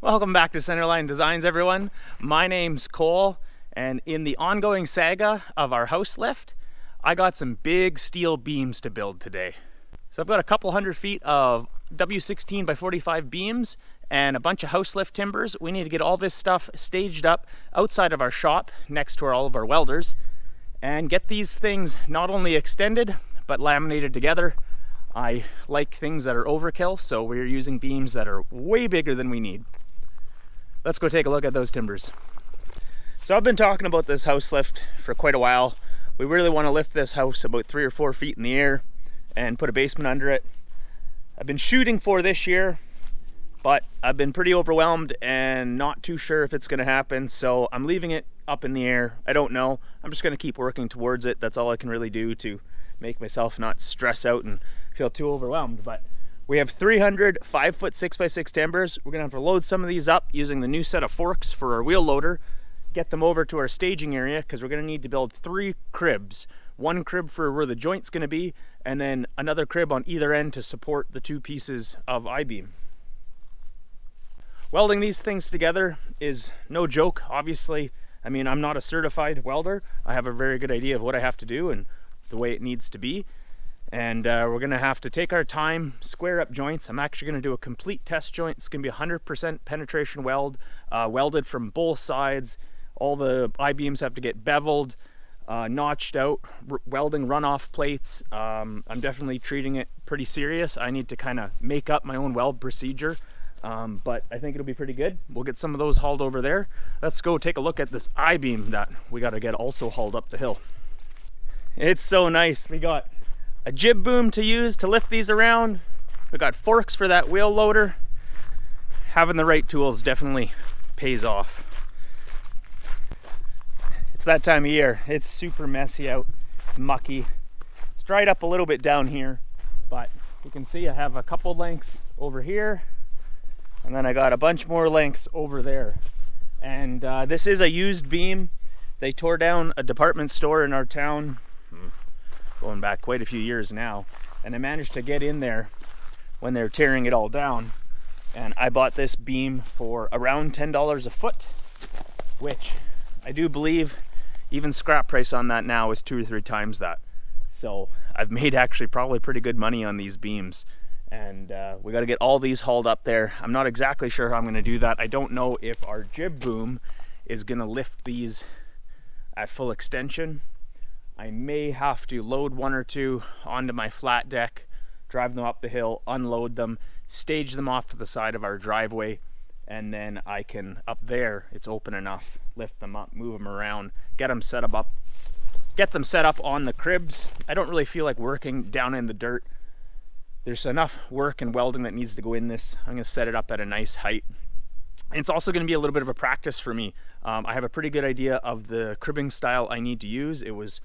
Welcome back to Centerline Designs, everyone. My name's Cole, and in the ongoing saga of our house lift, I got some big steel beams to build today. So I've got a couple hundred feet of W16 by 45 beams and a bunch of house lift timbers. We need to get all this stuff staged up outside of our shop next to all of our welders and get these things not only extended but laminated together. I like things that are overkill, so we're using beams that are way bigger than we need. Let's go take a look at those timbers. So I've been talking about this house lift for quite a while. We really want to lift this house about 3 or 4 feet in the air and put a basement under it. I've been shooting for this year, but I've been pretty overwhelmed and not too sure if it's going to happen, so I'm leaving it up in the air. I don't know. I'm just going to keep working towards it. That's all I can really do to make myself not stress out and feel too overwhelmed. But we have 300 5-foot 6x6 timbers. We're going to have to load some of these up using the new set of forks for our wheel loader, get them over to our staging area because we're going to need to build 3 cribs. 1 crib for where the joint's going to be, and then another crib on either end to support the 2 pieces of I-beam. Welding these things together is no joke, obviously. I mean, I'm not a certified welder. I have a very good idea of what I have to do and the way it needs to be. And we're going to have to take our time, square up joints. I'm actually going to do a complete test joint. It's going to be 100% penetration weld, welded from both sides. All the I-beams have to get beveled, notched out, welding runoff plates. I'm definitely treating it pretty serious. I need to kind of make up my own weld procedure, but I think it'll be pretty good. We'll get some of those hauled over there. Let's go take a look at this I-beam that we got to get also hauled up the hill. It's so nice. We got a jib boom to use to lift these around. We got forks for that wheel loader. Having the right tools definitely pays off. It's that time of year. It's super messy out. It's mucky. It's dried up a little bit down here, but you can see I have a couple lengths over here, and then I got a bunch more lengths over there. And this is a used beam. They tore down a department store in our town, going back quite a few years now, and I managed to get in there when they're tearing it all down, and I bought this beam for around $10 a foot, which I do believe even scrap price on that now is 2 or 3 times that. So I've made actually probably pretty good money on these beams, and we got to get all these hauled up there. I'm not exactly sure how I'm going to do that. I don't know if our jib boom is going to lift these at full extension. I may have to load 1 or 2 onto my flat deck, drive them up the hill, unload them, stage them off to the side of our driveway, and then I can, up there, it's open enough, lift them up, move them around, get them set up on the cribs. I don't really feel like working down in the dirt. There's enough work and welding that needs to go in this. I'm going to set it up at a nice height. And it's also going to be a little bit of a practice for me. I have a pretty good idea of the cribbing style I need to use. It was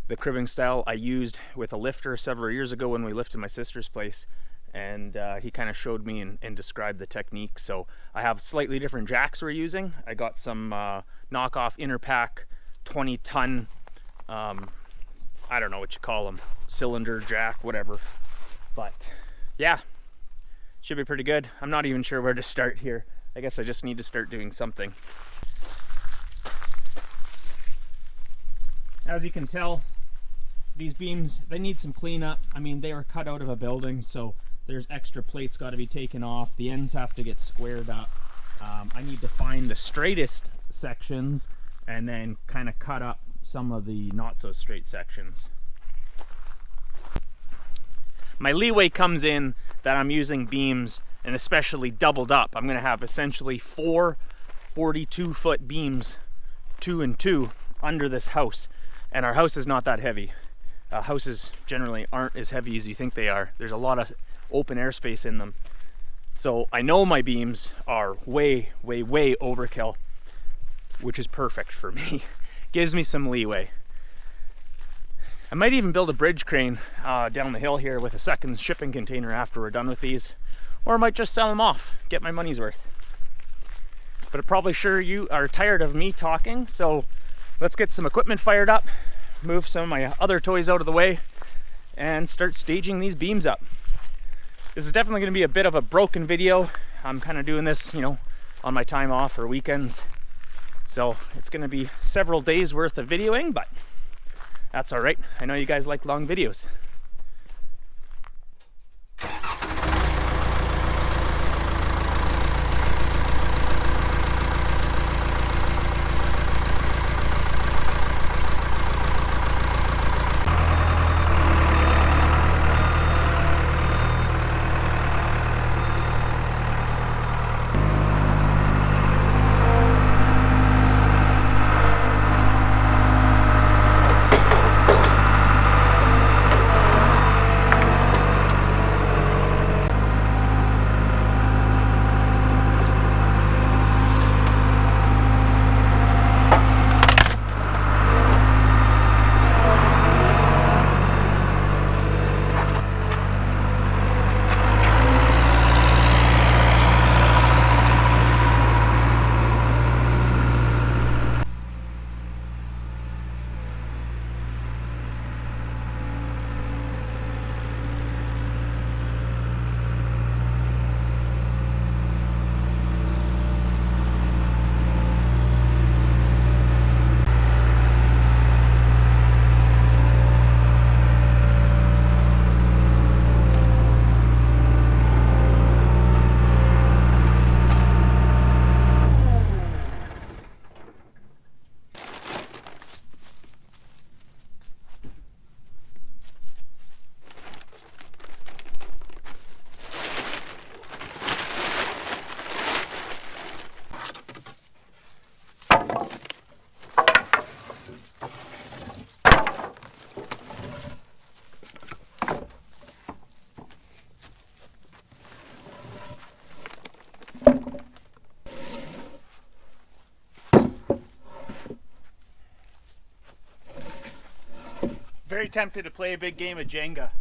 the cribbing style I used with a lifter several years ago when we lifted my sister's place, and he kind of showed me and described the technique. So I have slightly different jacks we're using. I got some knockoff Interpack 20-ton, I don't know what you call them, cylinder jack, whatever. But yeah, should be pretty good. I'm not even sure where to start here. I guess I just need to start doing something. As you can tell, these beams, they need some cleanup. I mean, they are cut out of a building, so there's extra plates got to be taken off. The ends have to get squared up. I need to find the straightest sections and then kind of cut up some of the not so straight sections. My leeway comes in that I'm using beams, and especially doubled up. I'm going to have essentially 4 42-foot beams, 2 and 2, under this house. And our house is not that heavy. Houses generally aren't as heavy as you think they are. There's a lot of open airspace in them. So I know my beams are way, way, way overkill, which is perfect for me. Gives me some leeway. I might even build a bridge crane down the hill here with a second shipping container after we're done with these. Or I might just sell them off, get my money's worth. But I'm probably sure you are tired of me talking, so let's get some equipment fired up, move some of my other toys out of the way, and start staging these beams up. This is definitely going to be a bit of a broken video. I'm kind of doing this, on my time off or weekends. So it's going to be several days worth of videoing, but that's all right. I know you guys like long videos. Very tempted to play a big game of Jenga.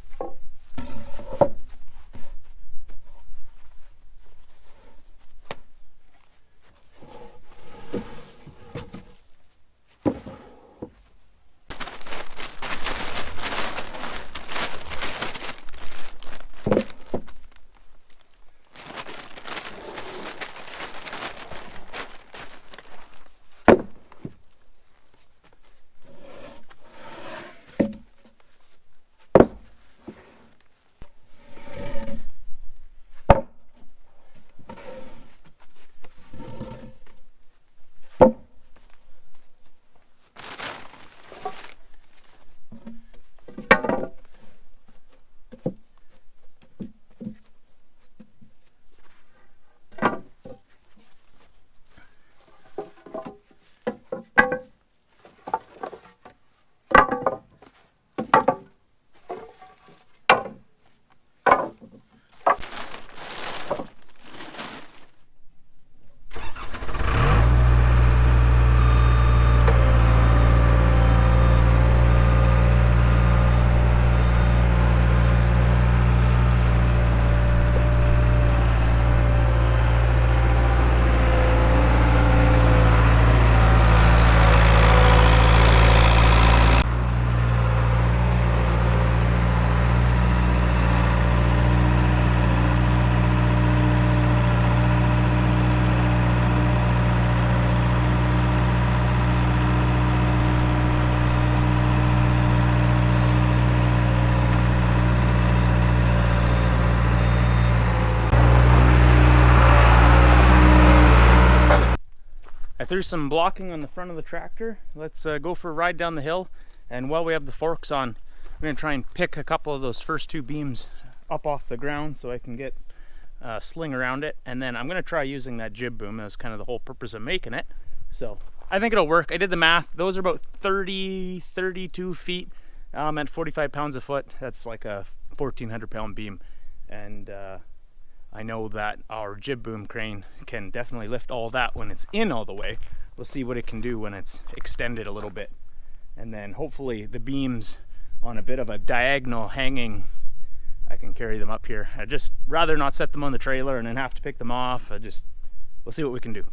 Threw some blocking on the front of the tractor. Let's go for a ride down the hill, and while we have the forks on, I'm going to try and pick a couple of those first two beams up off the ground so I can get a sling around it, and then I'm going to try using that jib boom. That's kind of the whole purpose of making it, so I think it'll work. I did the math. Those are about 32 feet at 45 pounds a foot. That's like a 1,400 pound beam, and I know that our jib boom crane can definitely lift all that when it's in all the way. We'll see what it can do when it's extended a little bit. And then hopefully the beams on a bit of a diagonal hanging, I can carry them up here. I'd just rather not set them on the trailer and then have to pick them off. We'll see what we can do.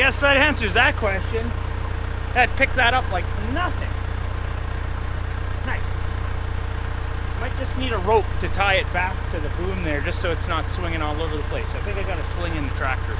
guess that answers that question. I'd pick that up like nothing. Nice. Might just need a rope to tie it back to the boom there, just so it's not swinging all over the place. I think I got a sling in the tractor.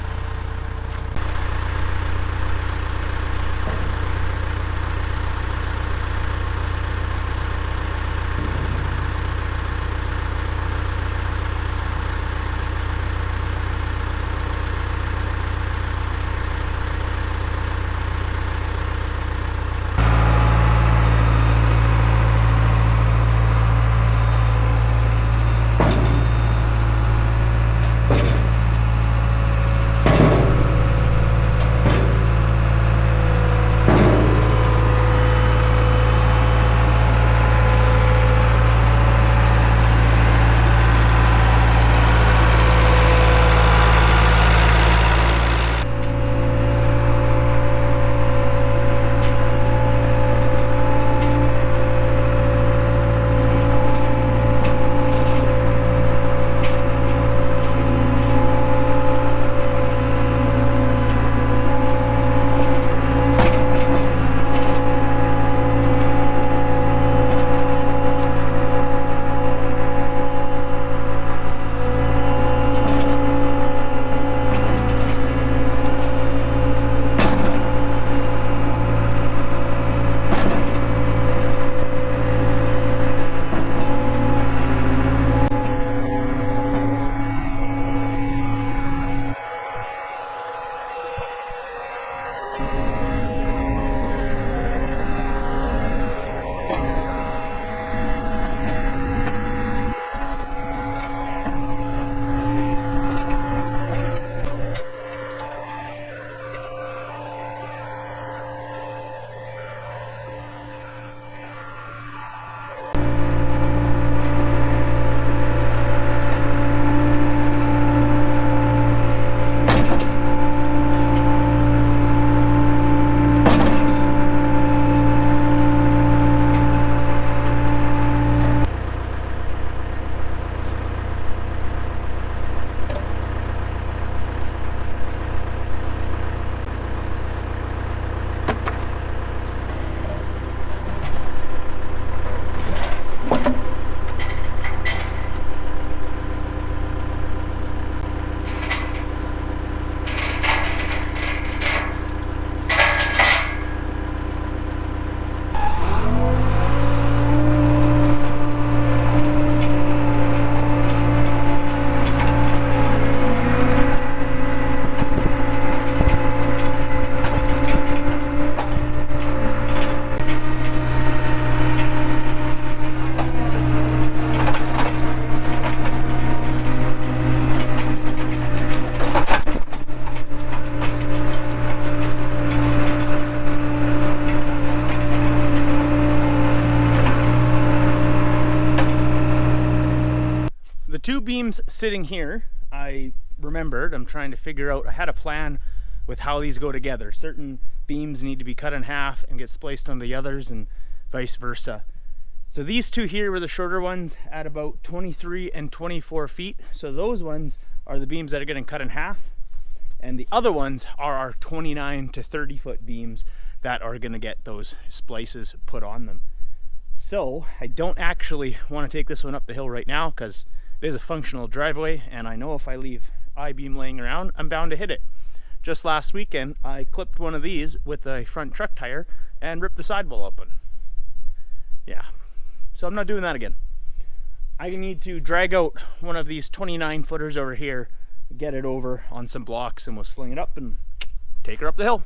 Two beams sitting here, I remembered, I'm trying to figure out, I had a plan with how these go together. Certain beams need to be cut in half and get spliced on the others and vice versa. So these two here were the shorter ones at about 23 and 24 feet. So those ones are the beams that are getting cut in half. And the other ones are our 29 to 30 foot beams that are gonna get those splices put on them. So I don't actually want to take this one up the hill right now because it is a functional driveway, and I know if I leave I-beam laying around, I'm bound to hit it. Just last weekend, I clipped one of these with a front truck tire and ripped the sidewall open. Yeah, so I'm not doing that again. I need to drag out one of these 29 footers over here, get it over on some blocks, and we'll sling it up and take her up the hill.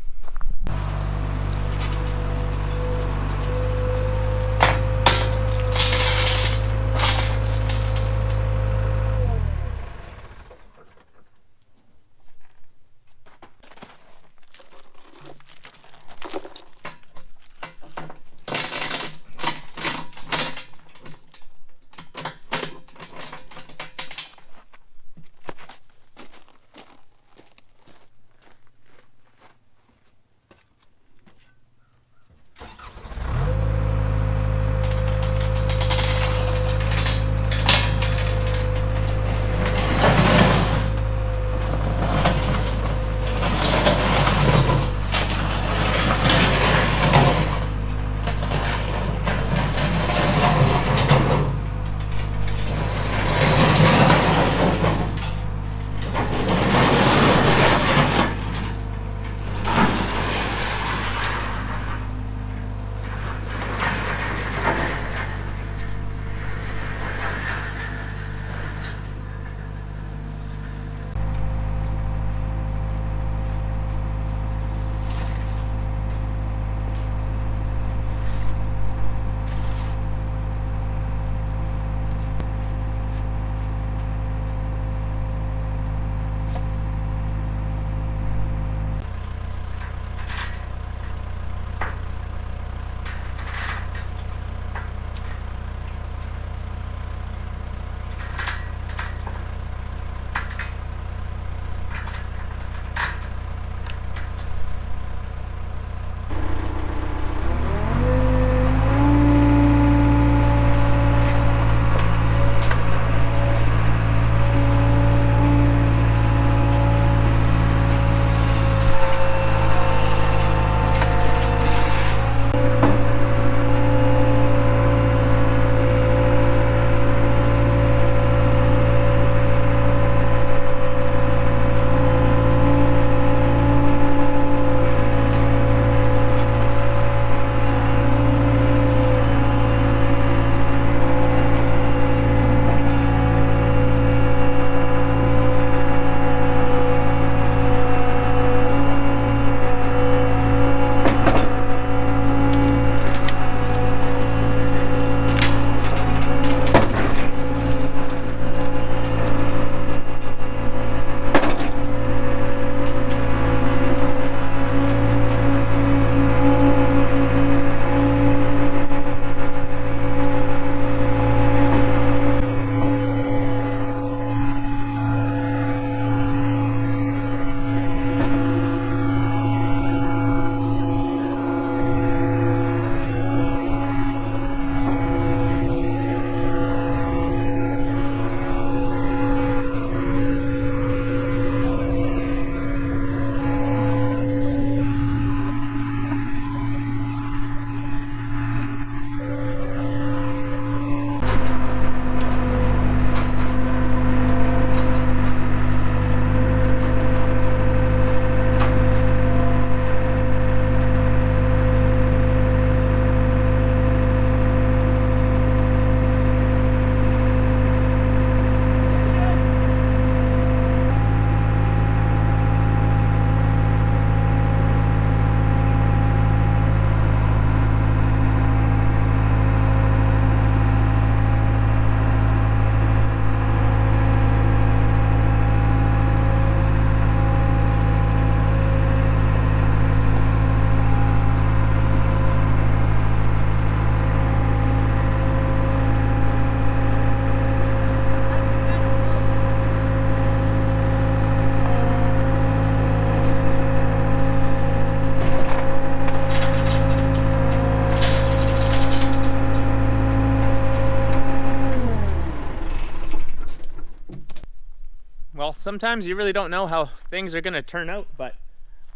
Well, sometimes you really don't know how things are going to turn out, but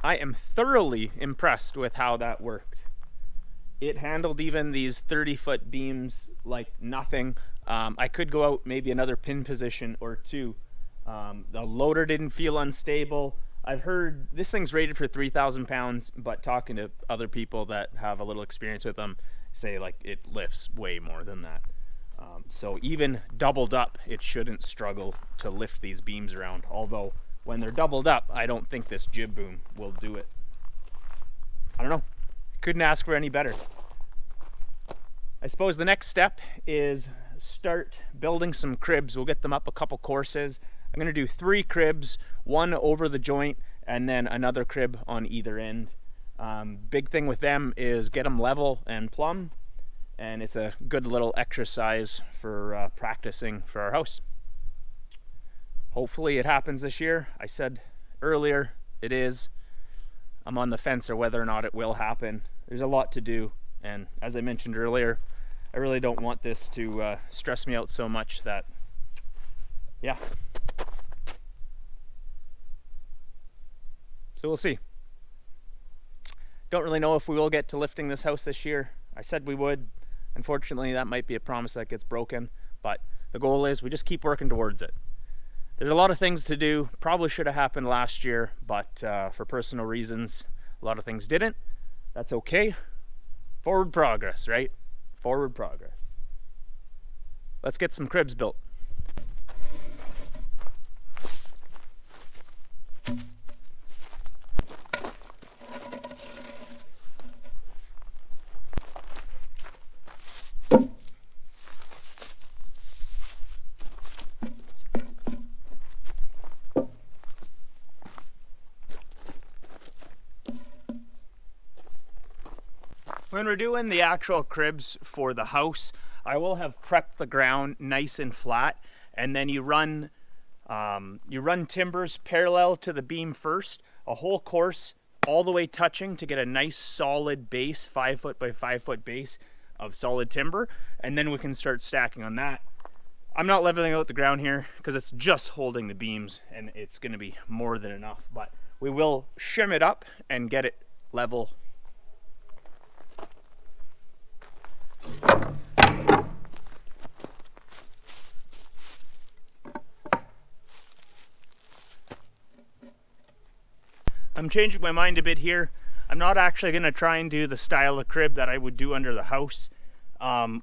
I am thoroughly impressed with how that worked. It handled even these 30-foot beams like nothing. I could go out maybe another pin position or two. The loader didn't feel unstable. I've heard this thing's rated for 3,000 pounds, but talking to other people that have a little experience with them say like it lifts way more than that. So even doubled up, it shouldn't struggle to lift these beams around. Although when they're doubled up, I don't think this jib boom will do it. I don't know. Couldn't ask for any better. I suppose the next step is start building some cribs. We'll get them up a couple courses. I'm going to do 3 cribs, one over the joint and then another crib on either end. Big thing with them is get them level and plumb, and it's a good little exercise for practicing for our house. Hopefully it happens this year. I said earlier it is. I'm on the fence or whether or not it will happen. There's a lot to do, and as I mentioned earlier, I really don't want this to stress me out so much that, yeah. So we'll see. Don't really know if we will get to lifting this house this year. I said we would. Unfortunately, that might be a promise that gets broken, but the goal is we just keep working towards it. There's a lot of things to do. Probably should have happened last year, but for personal reasons, a lot of things didn't. That's okay. Forward progress, right? Forward progress. Let's get some cribs built. When we're doing the actual cribs for the house, I will have prepped the ground nice and flat, and then you run timbers parallel to the beam first, a whole course all the way touching to get a nice solid base, 5 foot by 5 foot base of solid timber, and then we can start stacking on that. I'm not leveling out the ground here because it's just holding the beams and it's going to be more than enough, but we will shim it up and get it level. I'm changing my mind a bit here. I'm not actually going to try and do the style of crib that I would do under the house.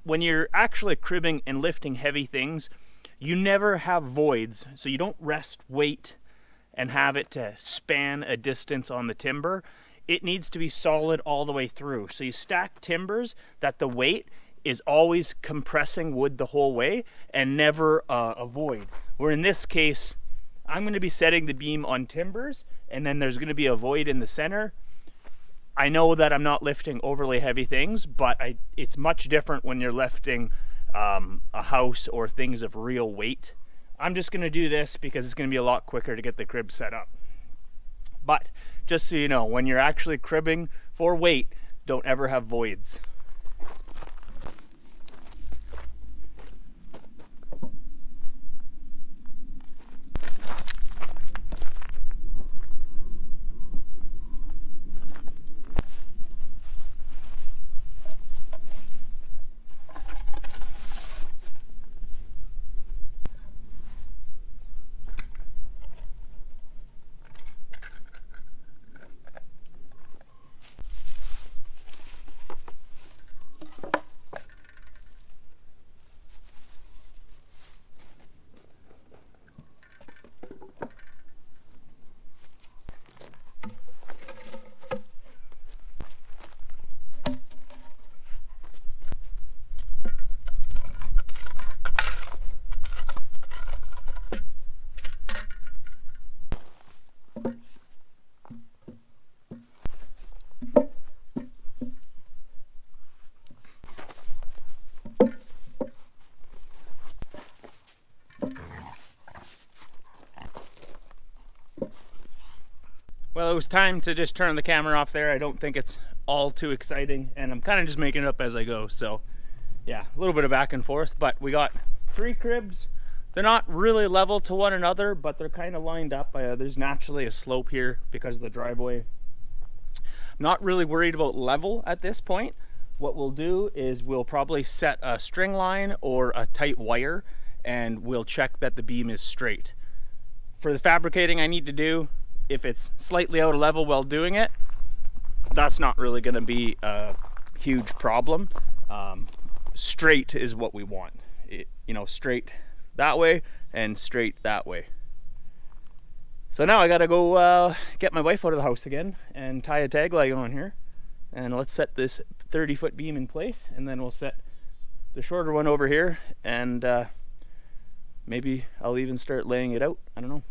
When you're actually cribbing and lifting heavy things, you never have voids, so you don't rest weight and have it to span a distance on the timber. It needs to be solid all the way through. So you stack timbers that the weight is always compressing wood the whole way and never a void. Where in this case, I'm going to be setting the beam on timbers and then there's going to be a void in the center. I know that I'm not lifting overly heavy things, but it's much different when you're lifting a house or things of real weight. I'm just going to do this because it's going to be a lot quicker to get the crib set up. But just so you know, when you're actually cribbing for weight, don't ever have voids. Well, it was time to just turn the camera off there. I don't think it's all too exciting, and I'm kind of just making it up as I go. So yeah, a little bit of back and forth, but we got 3 cribs They're not really level to one another, but they're kind of lined up. There's naturally a slope here because of the driveway. I'm not really worried about level at this point. What we'll do is we'll probably set a string line or a tight wire, and we'll check that the beam is straight. For the fabricating I need to do, if it's slightly out of level while doing it, that's not really going to be a huge problem. Straight is what we want. Straight that way and straight that way. So now I gotta go get my wife out of the house again and tie a tag leg on here, and let's set this 30-foot beam in place, and then we'll set the shorter one over here, and maybe I'll even start laying it out. I don't know.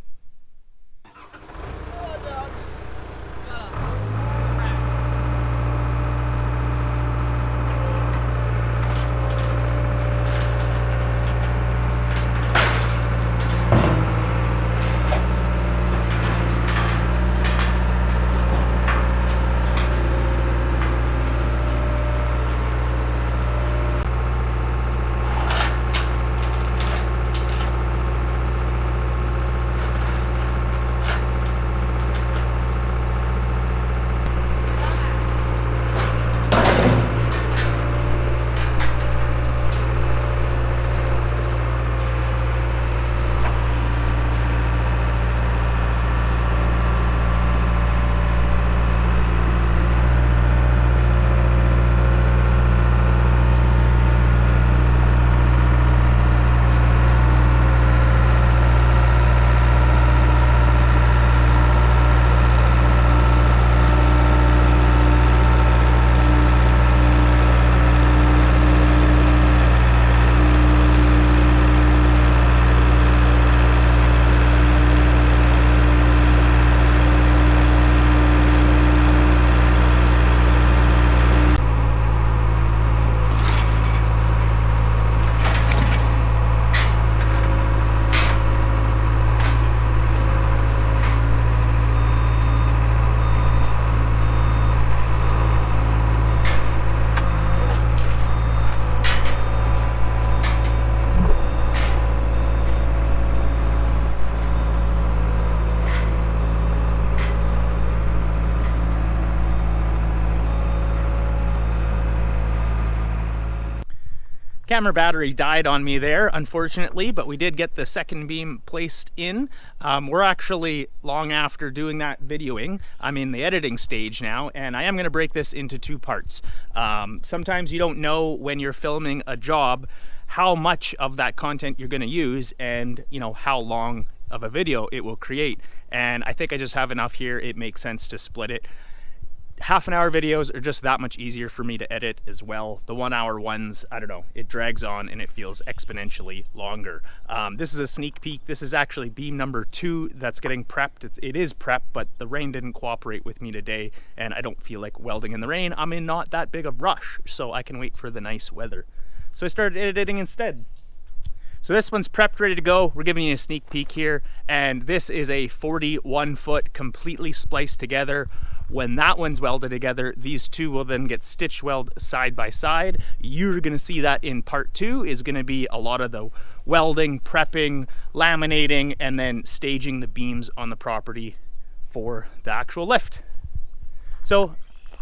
Camera battery died on me there, unfortunately, but we did get the second beam placed in. We're actually long after doing that videoing. I'm in the editing stage now, and I am going to break this into two parts. Sometimes you don't know when you're filming a job how much of that content you're going to use, and how long of a video it will create. And I think I just have enough here. It makes sense to split it. Half-an-hour videos are just that much easier for me to edit as well. The 1-hour ones, I don't know, it drags on and it feels exponentially longer. This is a sneak peek. This is actually beam number 2 that's getting prepped. It is prepped, but the rain didn't cooperate with me today, and I don't feel like welding in the rain. I'm in not that big of a rush, so I can wait for the nice weather. So I started editing instead. So this one's prepped, ready to go. We're giving you a sneak peek here, and this is a 41-foot completely spliced together. When that one's welded together, these two will then get stitch weld side by side. You're gonna see that in part 2 is gonna be a lot of the welding, prepping, laminating, and then staging the beams on the property for the actual lift. So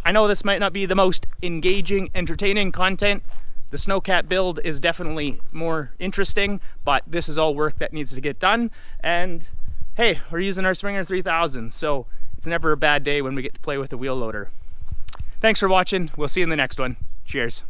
I know this might not be the most engaging, entertaining content. The Snowcat build is definitely more interesting, but this is all work that needs to get done. And hey, we're using our Springer 3000, so it's never a bad day when we get to play with a wheel loader. Thanks for watching. We'll see you in the next one. Cheers.